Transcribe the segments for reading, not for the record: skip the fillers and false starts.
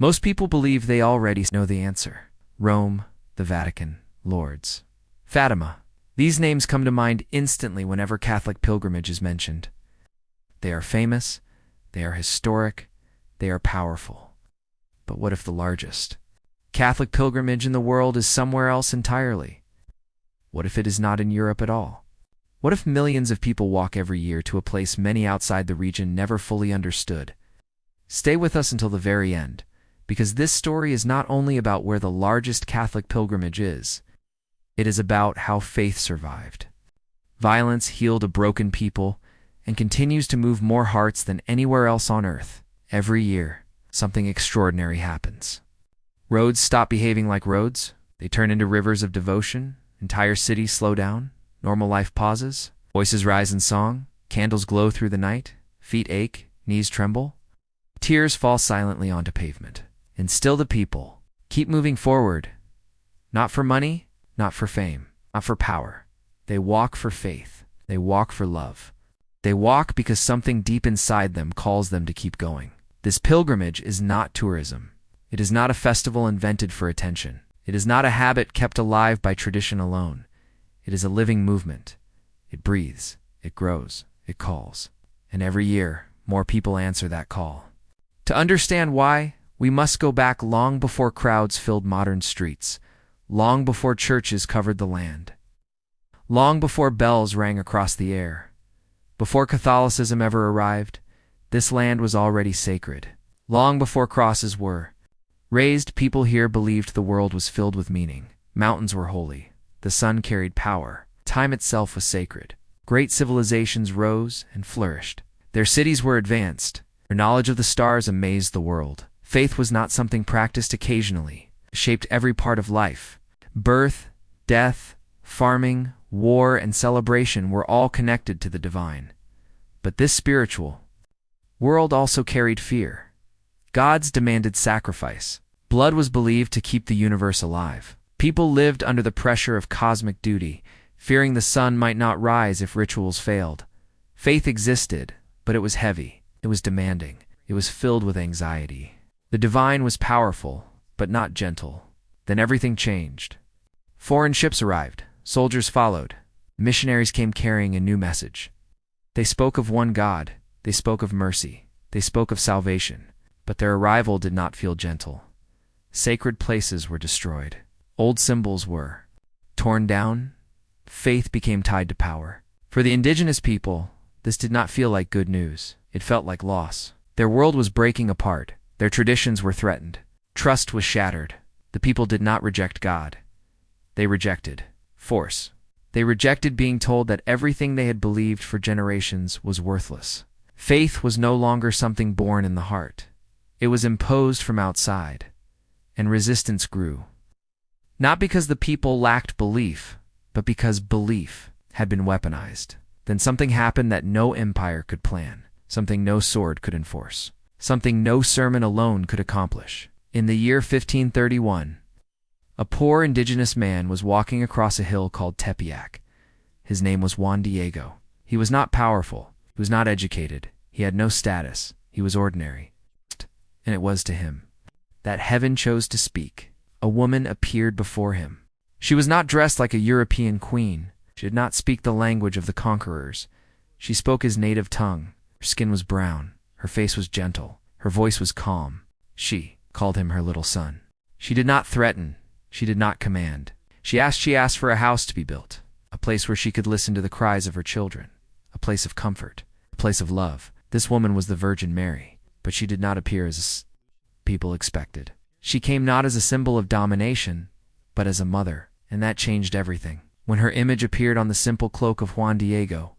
Most people believe they already know the answer. Rome, the Vatican, Lourdes, Fatima. These names come to mind instantly whenever Catholic pilgrimage is mentioned. They are famous, they are historic, they are powerful. But what if the largest Catholic pilgrimage in the world is somewhere else entirely? What if it is not in Europe at all? What if millions of people walk every year to a place many outside the region never fully understood? Stay with us until the very end, because this story is not only about where the largest Catholic pilgrimage is, it is about how faith survived. Violence healed a broken people and continues to move more hearts than anywhere else on earth. Every year, something extraordinary happens. Roads stop behaving like roads. They turn into rivers of devotion. Entire cities slow down. Normal life pauses. Voices rise in song. Candles glow through the night. Feet ache. Knees tremble. Tears fall silently onto pavement. And still the people keep moving forward. Not for money, not for fame, not for power. They walk for faith. They walk for love. They walk because something deep inside them calls them to keep going. This pilgrimage is not tourism. It is not a festival invented for attention. It is not a habit kept alive by tradition alone. It is a living movement. It breathes, it grows, it calls. And every year, more people answer that call. To understand why, we must go back long before crowds filled modern streets, long before churches covered the land, long before bells rang across the air. Before Catholicism ever arrived, this land was already sacred. Long before crosses were raised, people here believed the world was filled with meaning. Mountains were holy. The sun carried power. Time itself was sacred. Great civilizations rose and flourished. Their cities were advanced. Their knowledge of the stars amazed the world. Faith was not something practiced occasionally. It shaped every part of life. Birth, death, farming, war, and celebration were all connected to the divine. But this spiritual world also carried fear. Gods demanded sacrifice. Blood was believed to keep the universe alive. People lived under the pressure of cosmic duty, fearing the sun might not rise if rituals failed. Faith existed, but it was heavy. It was demanding. It was filled with anxiety. The divine was powerful, but not gentle. Then everything changed. Foreign ships arrived. Soldiers followed. Missionaries came carrying a new message. They spoke of one God. They spoke of mercy. They spoke of salvation. But their arrival did not feel gentle. Sacred places were destroyed. Old symbols were torn down. Faith became tied to power. For the indigenous people, this did not feel like good news. It felt like loss. Their world was breaking apart. Their traditions were threatened. Trust was shattered. The people did not reject God. They rejected force. They rejected being told that everything they had believed for generations was worthless. Faith was no longer something born in the heart. It was imposed from outside, and resistance grew. Not because the people lacked belief, but because belief had been weaponized. Then something happened that no empire could plan, something no sword could enforce, something no sermon alone could accomplish. In the year 1531, a poor indigenous man was walking across a hill called Tepeyac. His name was Juan Diego. He was not powerful. He was not educated. He had no status. He was ordinary. And it was to him that heaven chose to speak. A woman appeared before him. She was not dressed like a European queen. She did not speak the language of the conquerors. She spoke his native tongue. Her skin was brown. Her face was gentle. Her voice was calm. She called him her little son. She did not threaten. She did not command. She asked for a house to be built, a place where she could listen to the cries of her children, a place of comfort, a place of love. This woman was the Virgin Mary, but she did not appear as people expected. She came not as a symbol of domination, but as a mother, and that changed everything. When her image appeared on the simple cloak of Juan Diego,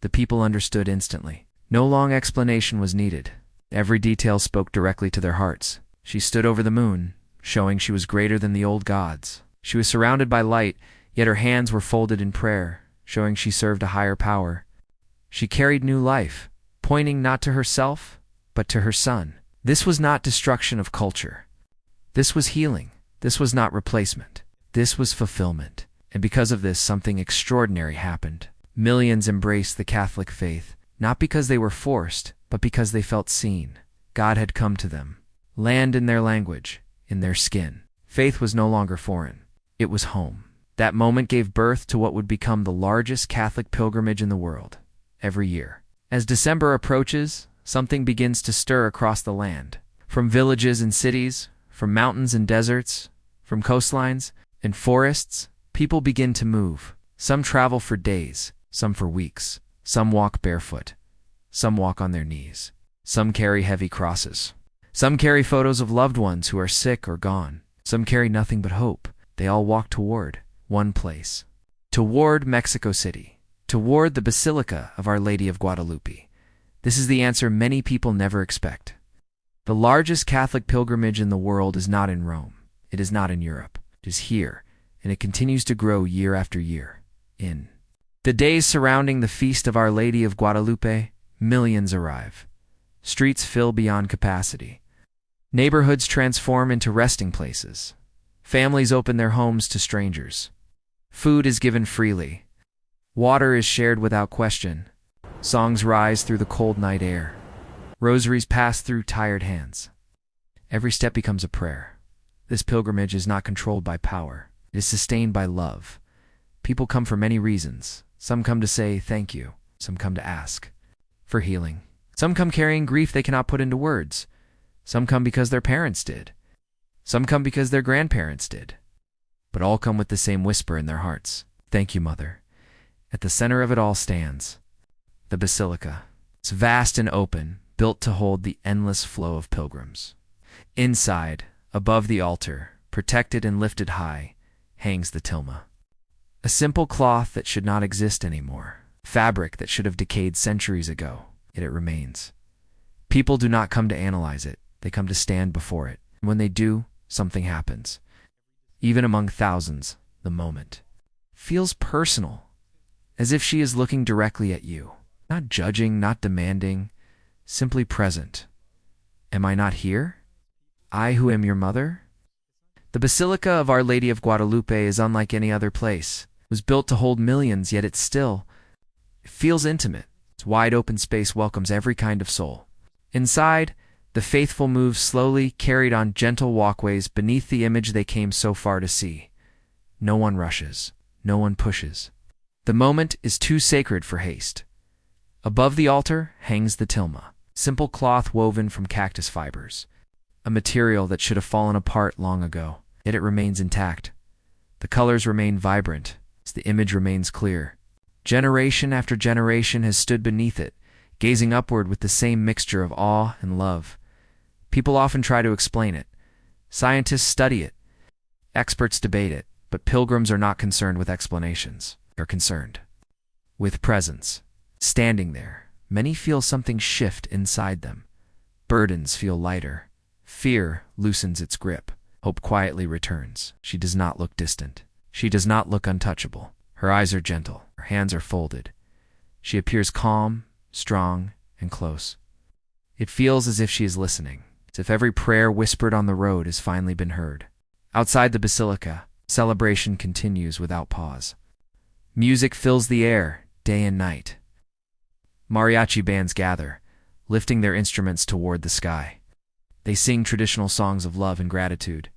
the people understood instantly. No long explanation was needed. Every detail spoke directly to their hearts. She stood over the moon, showing she was greater than the old gods. She was surrounded by light, yet her hands were folded in prayer, showing she served a higher power. She carried new life, pointing not to herself, but to her son. This was not destruction of culture. This was healing. This was not replacement. This was fulfillment. And because of this, something extraordinary happened. Millions embraced the Catholic faith, not because they were forced, but because they felt seen. God had come to them. land in their language, in their skin. Faith was no longer foreign. It was home. That moment gave birth to what would become the largest Catholic pilgrimage in the world, every year. As December approaches, something begins to stir across the land. From villages and cities, from mountains and deserts, from coastlines and forests, people begin to move. Some travel for days, some for weeks. Some walk barefoot. Some walk on their knees. Some carry heavy crosses. Some carry photos of loved ones who are sick or gone. Some carry nothing but hope. They all walk toward one place. Toward Mexico City. Toward the Basilica of Our Lady of Guadalupe. This is the answer many people never expect. The largest Catholic pilgrimage in the world is not in Rome. It is not in Europe. It is here, and it continues to grow year after year. In the days surrounding the feast of Our Lady of Guadalupe, millions arrive. Streets fill beyond capacity. Neighborhoods transform into resting places. Families open their homes to strangers. Food is given freely. Water is shared without question. Songs rise through the cold night air. Rosaries pass through tired hands. Every step becomes a prayer. This pilgrimage is not controlled by power. It is sustained by love. People come for many reasons. Some come to say thank you. Some come to ask for healing. Some come carrying grief they cannot put into words. Some come because their parents did. Some come because their grandparents did. But all come with the same whisper in their hearts. Thank you, Mother. At the center of it all stands the Basilica. It's vast and open, built to hold the endless flow of pilgrims. Inside, above the altar, protected and lifted high, hangs the tilma. A simple cloth that should not exist anymore. Fabric that should have decayed centuries ago, yet it remains. People do not come to analyze it. They come to stand before it. And when they do, something happens. Even among thousands, the moment feels personal, as if she is looking directly at you. Not judging, not demanding, simply present. Am I not here? I who am your mother? The Basilica of Our Lady of Guadalupe is unlike any other place. It was built to hold millions, yet it feels intimate. Its wide open space welcomes every kind of soul. Inside, the faithful move slowly, carried on gentle walkways beneath the image they came so far to see. No one rushes. No one pushes. The moment is too sacred for haste. Above the altar hangs the tilma, simple cloth woven from cactus fibers, a material that should have fallen apart long ago, yet it remains intact. The colors remain vibrant, as the image remains clear. Generation after generation has stood beneath it, gazing upward with the same mixture of awe and love. People often try to explain it. Scientists study it. Experts debate it, but pilgrims are not concerned with explanations. They're concerned with presence. Standing there, many feel something shift inside them. Burdens feel lighter. Fear loosens its grip. Hope quietly returns. She does not look distant. She does not look untouchable. Her eyes are gentle. Her hands are folded. She appears calm, strong, and close. It feels as if she is listening, as if every prayer whispered on the road has finally been heard. Outside the basilica, celebration continues without pause. Music fills the air, day and night. Mariachi bands gather, lifting their instruments toward the sky. They sing traditional songs of love and gratitude.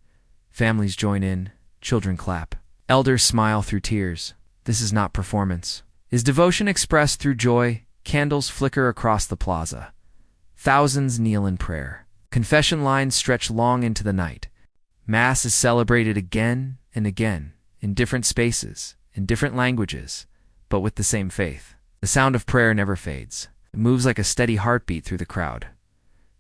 Families join in, children clap. Elders smile through tears. This is not performance. Is devotion expressed through joy? Candles flicker across the plaza. Thousands kneel in prayer. Confession lines stretch long into the night. Mass is celebrated again and again, in different spaces, in different languages, but with the same faith. The sound of prayer never fades. It moves like a steady heartbeat through the crowd.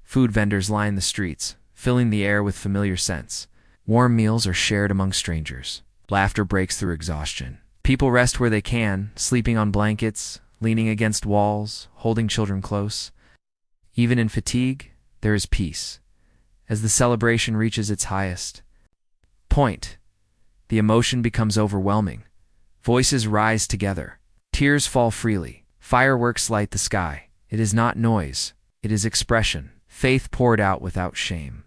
Food vendors line the streets, filling the air with familiar scents. Warm meals are shared among strangers. Laughter breaks through exhaustion. People rest where they can, sleeping on blankets, leaning against walls, holding children close. Even in fatigue, there is peace. As the celebration reaches its highest point, the emotion becomes overwhelming. Voices rise together. Tears fall freely. Fireworks light the sky. It is not noise. It is expression. Faith poured out without shame.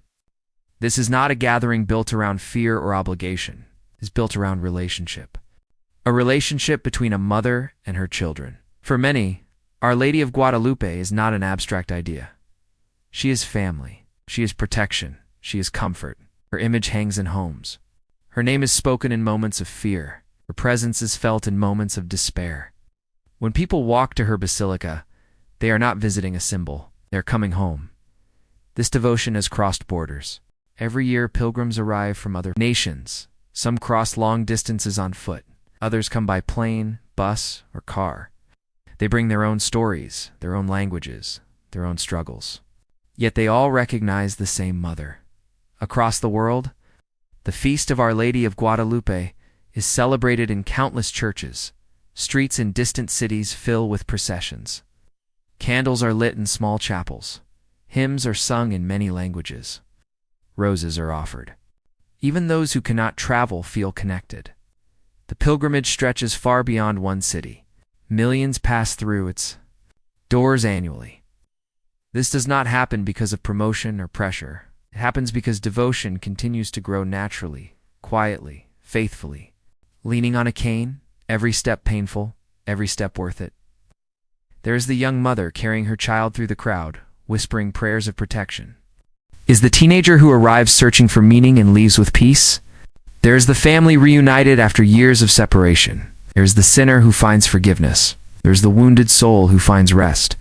This is not a gathering built around fear or obligation. It is built around relationship. A relationship between a mother and her children. For many, Our Lady of Guadalupe is not an abstract idea. She is family. She is protection. She is comfort. Her image hangs in homes. Her name is spoken in moments of fear. Her presence is felt in moments of despair. When people walk to her basilica, they are not visiting a symbol. They are coming home. This devotion has crossed borders. Every year, pilgrims arrive from other nations. Some cross long distances on foot. Others come by plane, bus, or car. They bring their own stories, their own languages, their own struggles. Yet they all recognize the same mother. Across the world, the feast of Our Lady of Guadalupe is celebrated in countless churches. Streets in distant cities fill with processions. Candles are lit in small chapels. Hymns are sung in many languages. Roses are offered. Even those who cannot travel feel connected. The pilgrimage stretches far beyond one city. Millions pass through its doors annually. This does not happen because of promotion or pressure. It happens because devotion continues to grow naturally, quietly, faithfully. Leaning on a cane, every step painful, every step worth it. There is the young mother carrying her child through the crowd, whispering prayers of protection. Is the teenager who arrives searching for meaning and leaves with peace? There is the family reunited after years of separation. There is the sinner who finds forgiveness. There is the wounded soul who finds rest.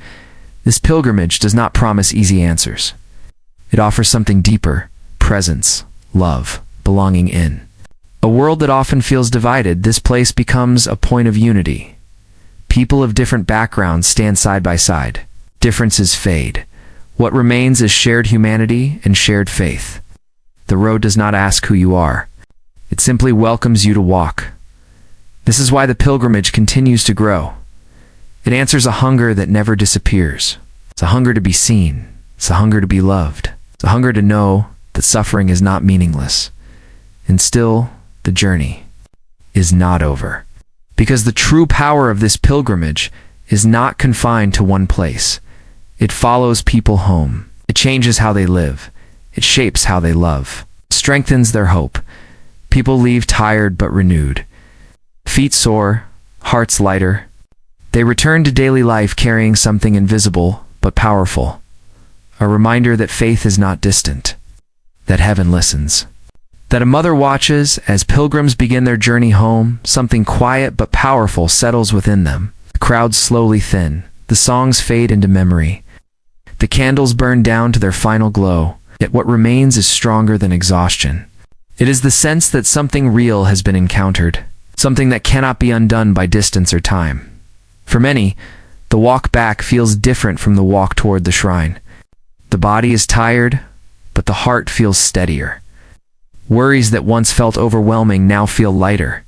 This pilgrimage does not promise easy answers. It offers something deeper: presence, love, belonging in. A world that often feels divided, this place becomes a point of unity. People of different backgrounds stand side by side. Differences fade. What remains is shared humanity and shared faith. The road does not ask who you are. It simply welcomes you to walk. This is why the pilgrimage continues to grow. It answers a hunger that never disappears. It's a hunger to be seen. It's a hunger to be loved. It's a hunger to know that suffering is not meaningless. And still, the journey is not over. Because the true power of this pilgrimage is not confined to one place. It follows people home. It changes how they live. It shapes how they love. It strengthens their hope. People leave tired but renewed. Feet sore, hearts lighter. They return to daily life carrying something invisible but powerful. A reminder that faith is not distant, that heaven listens. That a mother watches as pilgrims begin their journey home. Something quiet but powerful settles within them. The crowds slowly thin. The songs fade into memory. The candles burn down to their final glow. Yet what remains is stronger than exhaustion. It is the sense that something real has been encountered. Something that cannot be undone by distance or time. For many, the walk back feels different from the walk toward the shrine. The body is tired, but the heart feels steadier. Worries that once felt overwhelming now feel lighter.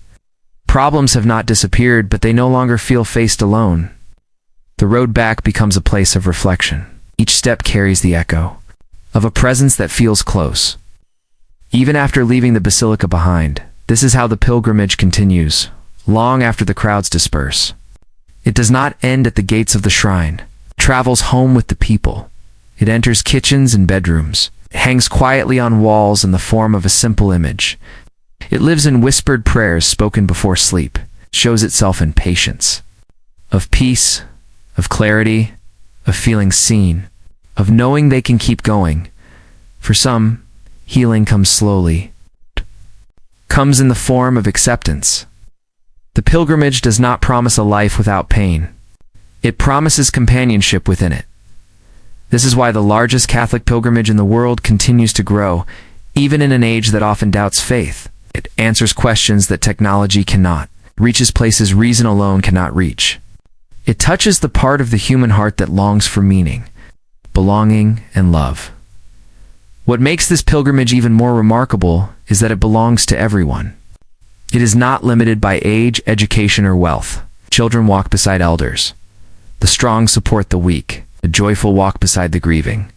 Problems have not disappeared, but they no longer feel faced alone. The road back becomes a place of reflection. Each step carries the echo of a presence that feels close. Even after leaving the basilica behind, this is how the pilgrimage continues, long after the crowds disperse. It does not end at the gates of the shrine. It travels home with the people. It enters kitchens and bedrooms. It hangs quietly on walls in the form of a simple image. It lives in whispered prayers spoken before sleep. It shows itself in patience, of peace, of clarity, of feeling seen, of knowing they can keep going. For some, healing comes slowly, comes in the form of acceptance. The pilgrimage does not promise a life without pain. It promises companionship within it. This is why the largest Catholic pilgrimage in the world continues to grow, even in an age that often doubts faith. It answers questions that technology cannot, reaches places reason alone cannot reach. It touches the part of the human heart that longs for meaning, belonging, and love. What makes this pilgrimage even more remarkable is that it belongs to everyone. It is not limited by age, education, or wealth. Children walk beside elders. The strong support the weak. The joyful walk beside the grieving.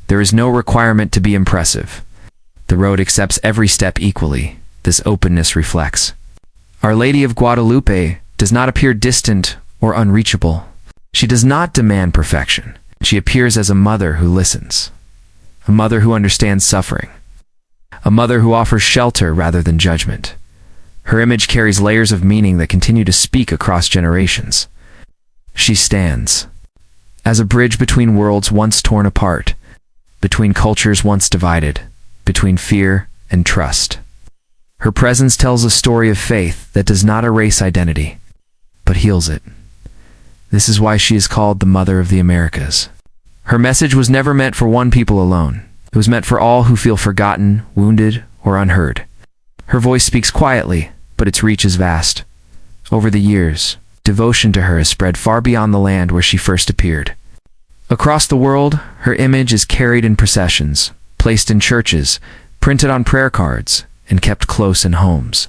There is no requirement to be impressive. The road accepts every step equally. This openness reflects. Our Lady of Guadalupe does not appear distant or unreachable. She does not demand perfection. She appears as a mother who listens. A mother who understands suffering. A mother who offers shelter rather than judgment. Her image carries layers of meaning that continue to speak across generations. She stands as a bridge between worlds once torn apart, between cultures once divided. between fear and trust. Her presence tells a story of faith that does not erase identity, but heals it. This is why she is called the Mother of the Americas. Her message was never meant for one people alone. It was meant for all who feel forgotten, wounded, or unheard. Her voice speaks quietly, but its reach is vast. Over the years, devotion to her has spread far beyond the land where she first appeared. Across the world, her image is carried in processions, placed in churches, printed on prayer cards, and kept close in homes.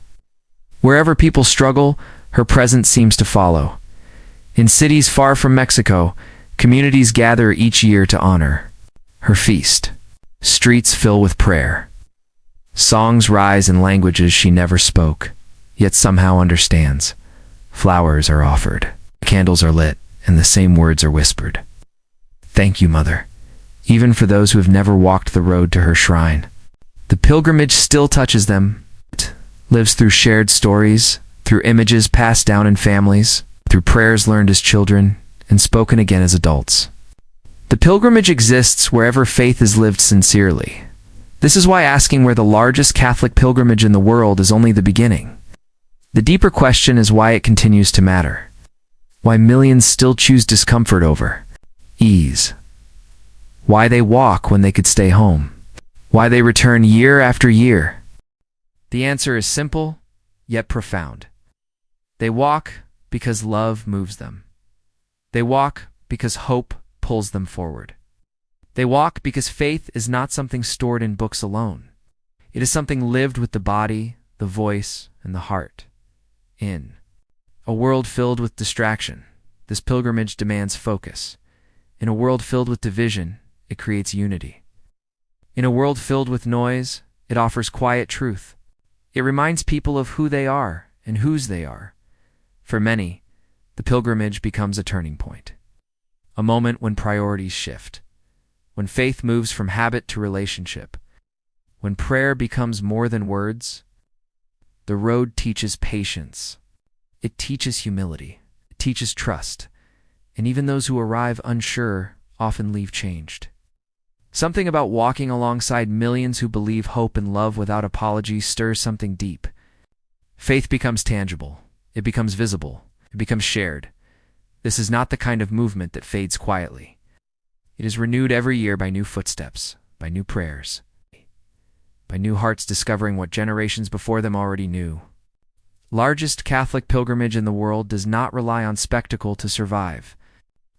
Wherever people struggle, her presence seems to follow. In cities far from Mexico, communities gather each year to honor her feast. Streets fill with prayer. Songs rise in languages she never spoke, yet somehow understands. Flowers are offered, candles are lit, and the same words are whispered. Thank you, Mother, even for those who have never walked the road to her shrine. The pilgrimage still touches them. It lives through shared stories, through images passed down in families, through prayers learned as children and spoken again as adults. The pilgrimage exists wherever faith is lived sincerely. This is why asking where the largest Catholic pilgrimage in the world is only the beginning. The deeper question is why it continues to matter. Why millions still choose discomfort over ease. Why they walk when they could stay home. Why they return year after year. The answer is simple, yet profound. They walk because love moves them. They walk because hope pulls them forward. They walk because faith is not something stored in books alone. It is something lived with the body, the voice, and the heart. In a world filled with distraction, this pilgrimage demands focus. In a world filled with division, it creates unity. In a world filled with noise, it offers quiet truth. It reminds people of who they are and whose they are. For many, the pilgrimage becomes a turning point. A moment when priorities shift. When faith moves from habit to relationship. When prayer becomes more than words. The road teaches patience. It teaches humility. It teaches trust. And even those who arrive unsure often leave changed. Something about walking alongside millions who believe hope and love without apology stirs something deep. Faith becomes tangible. It becomes visible. It becomes shared. This is not the kind of movement that fades quietly. It is renewed every year by new footsteps, by new prayers, by new hearts discovering what generations before them already knew. Largest Catholic pilgrimage in the world does not rely on spectacle to survive.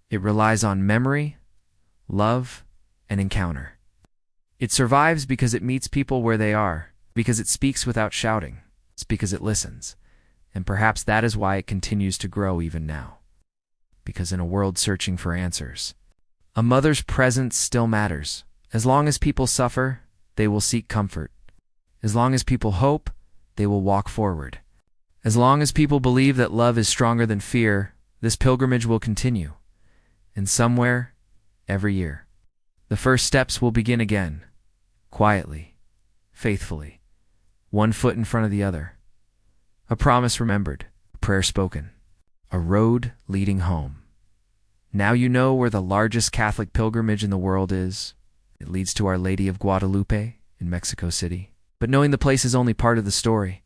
It relies on memory, love, and encounter. It survives because it meets people where they are, because it speaks without shouting. It's because it listens. And perhaps that is why it continues to grow even now. Because in a world searching for answers, a mother's presence still matters. As long as people suffer, they will seek comfort. As long as people hope, they will walk forward. As long as people believe that love is stronger than fear, this pilgrimage will continue. And somewhere, every year, the first steps will begin again, quietly, faithfully, one foot in front of the other. A promise remembered, a prayer spoken, a road leading home. Now you know where the largest Catholic pilgrimage in the world is. It leads to Our Lady of Guadalupe in Mexico City. But knowing the place is only part of the story.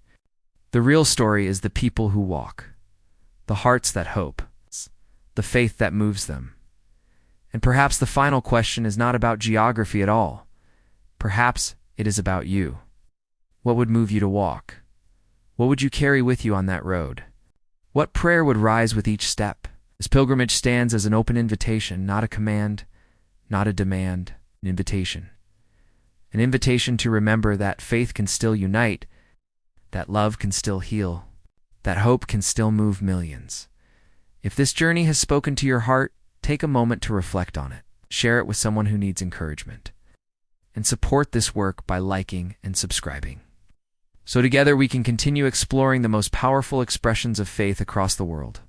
The real story is the people who walk, the hearts that hope, the faith that moves them. And perhaps the final question is not about geography at all. Perhaps it is about you. What would move you to walk? What would you carry with you on that road? What prayer would rise with each step? This pilgrimage stands as an open invitation, not a command, not a demand, an invitation. An invitation to remember that faith can still unite, that love can still heal, that hope can still move millions. If this journey has spoken to your heart, take a moment to reflect on it. Share it with someone who needs encouragement. And support this work by liking and subscribing. So together we can continue exploring the most powerful expressions of faith across the world.